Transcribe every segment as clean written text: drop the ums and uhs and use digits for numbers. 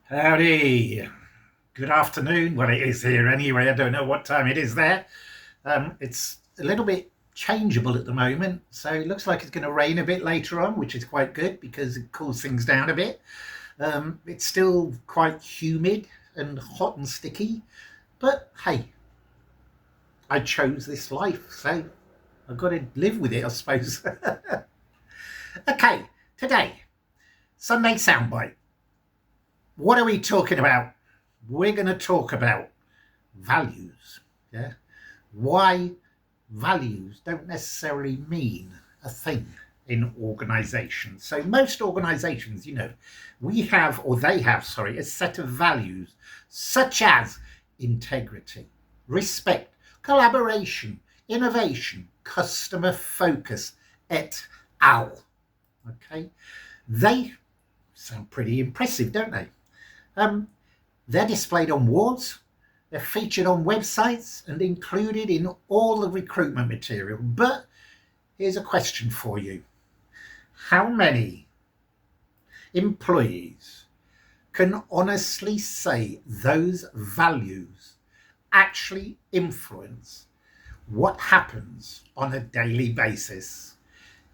Howdy. Good afternoon. Well, it is here anyway. I don't know what time it is there. It's a little bit changeable at the moment, so it looks like it's going to rain a bit later on, which is quite good because it cools things down a bit. It's still quite humid and hot and sticky, but hey, I chose this life, so I've got to live with it, I suppose. Okay, today, Sunday Soundbite. What are we talking about? We're going to talk about values. Yeah, why values don't necessarily mean a thing in organizations. So most organizations, we have, or they have, sorry, a set of values such as integrity, respect, collaboration, innovation, customer focus, et al. Okay, they sound pretty impressive, don't they? They're displayed on walls, they're featured on websites and included in all the recruitment material. But here's a question for you. How many employees can honestly say those values actually influence what happens on a daily basis?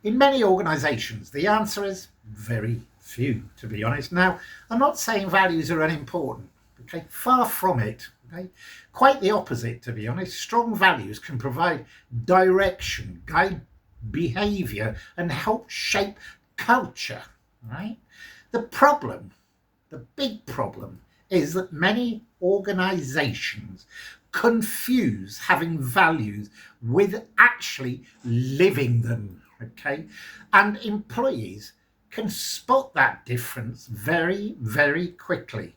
In many organizations, the answer is very few, to be honest. Now, I'm not saying values are unimportant, okay? Far from it, okay? Quite the opposite, to be honest. Strong values can provide direction, guide behaviour, and help shape culture, right? The big problem, is that many organizations confuse having values with actually living them, okay? And employees can spot that difference very, very quickly.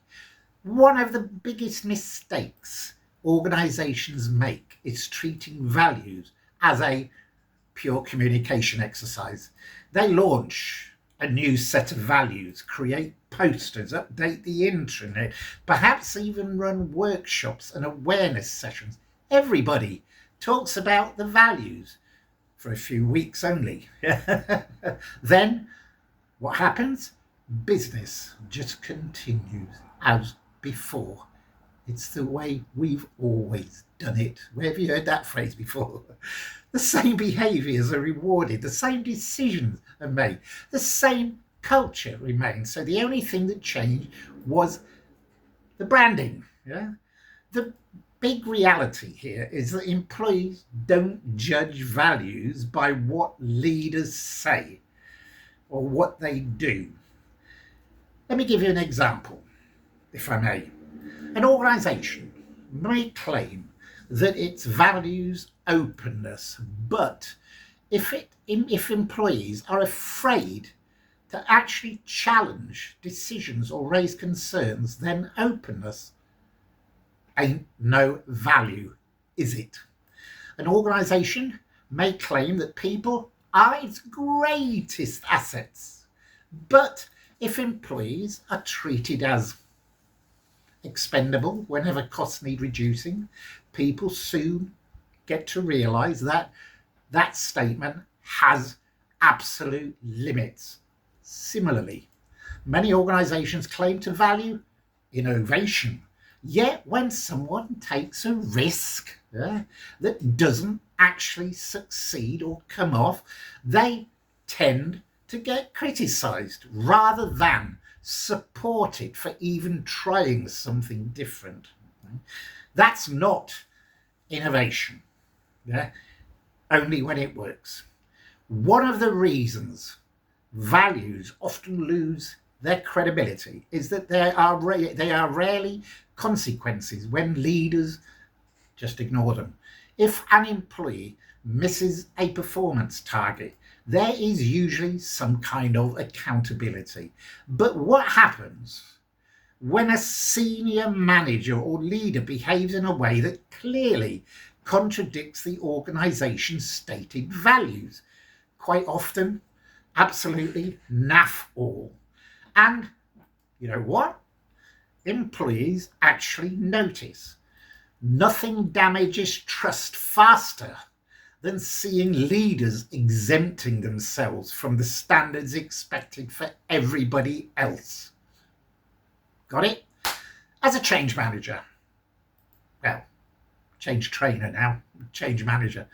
One of the biggest mistakes organizations make is treating values as a pure communication exercise. They launch a new set of values, create posters, update the intranet, perhaps even run workshops and awareness sessions. Everybody talks about the values for a few weeks only. Then what happens? Business just continues as before. It's the way we've always done it. Where have you heard that phrase before? The same behaviours are rewarded, the same decisions are made, the same culture remains. So the only thing that changed was the branding. Yeah. The big reality here is that employees don't judge values by what leaders say or what they do. Let me give you an example, if I may. An organisation may claim that its values openness, but if employees are afraid to actually challenge decisions or raise concerns, then openness ain't no value, is it? An organisation may claim that people are its greatest assets, but if employees are treated as expendable whenever costs need reducing, people soon get to realise that that statement has absolute limits. Similarly, many organisations claim to value innovation, yet when someone takes a risk that doesn't actually succeed or come off, they tend to get criticised rather than supported for even trying something different. That's not innovation, only when it works. One of the reasons values often lose their credibility is that they are rarely consequences when leaders just ignore them. If an employee misses a performance target, there is usually some kind of accountability. But what happens when a senior manager or leader behaves in a way that clearly contradicts the organisation's stated values? Quite often, absolutely naff all. And you know what? Employees actually notice. Nothing damages trust faster than seeing leaders exempting themselves from the standards expected for everybody else. Got it? As a change manager, well, change trainer now, change manager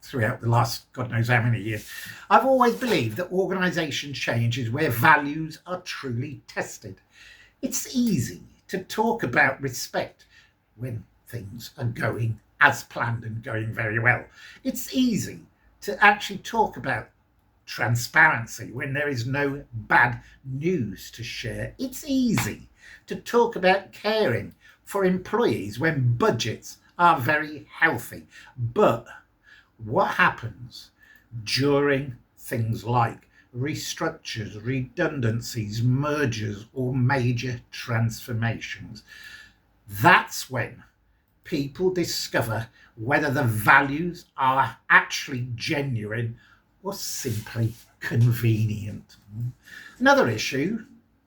throughout the last God knows how many years, I've always believed that organisation change is where values are truly tested. It's easy to talk about respect when things are going as planned and going very well. It's easy to actually talk about transparency when there is no bad news to share. It's easy to talk about caring for employees when budgets are very healthy. But what happens during things like restructures, redundancies, mergers, or major transformations? That's when people discover whether the values are actually genuine or simply convenient. Another issue,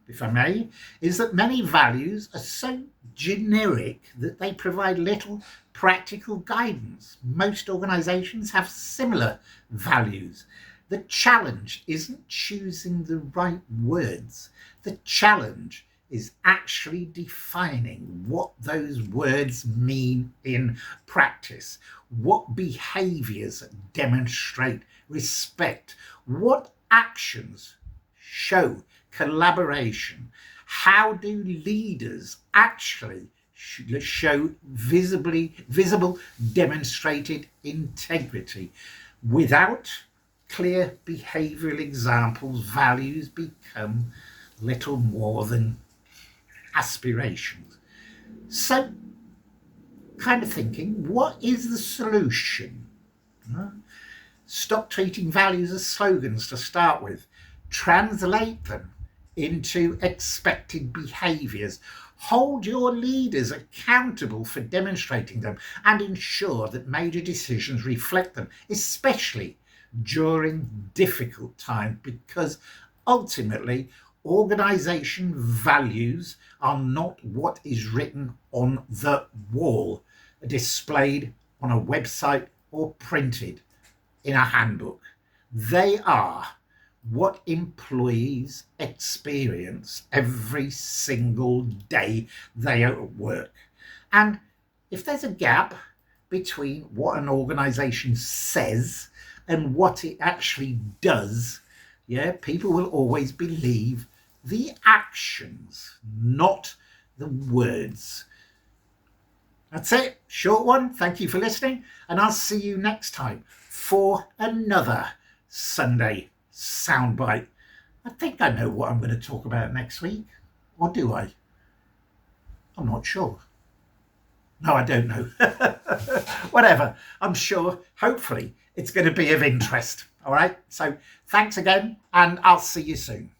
if I may, is that many values are so generic that they provide little practical guidance. Most organisations have similar values. The challenge isn't choosing the right words. The challenge is actually defining what those words mean in practice. What behaviours demonstrate respect? What actions show collaboration? How do leaders actually show visible demonstrated integrity? Without clear behavioural examples, values become little more than aspirations. So, kind of thinking, what is the solution? Stop treating values as slogans to start with. Translate them into expected behaviours. Hold your leaders accountable for demonstrating them and ensure that major decisions reflect them, especially during difficult times, because ultimately organisation values are not what is written on the wall, displayed on a website or printed in a handbook. They are what employees experience every single day they are at work. And if there's a gap between what an organisation says and what it actually does, people will always believe the actions, not the words. That's it. Short one. Thank you for listening. And I'll see you next time for another Sunday SoundByte. I think I know what I'm going to talk about next week. Or do I? I'm not sure. No, I don't know. Whatever. I'm sure, hopefully, it's going to be of interest. All right. So thanks again, and I'll see you soon.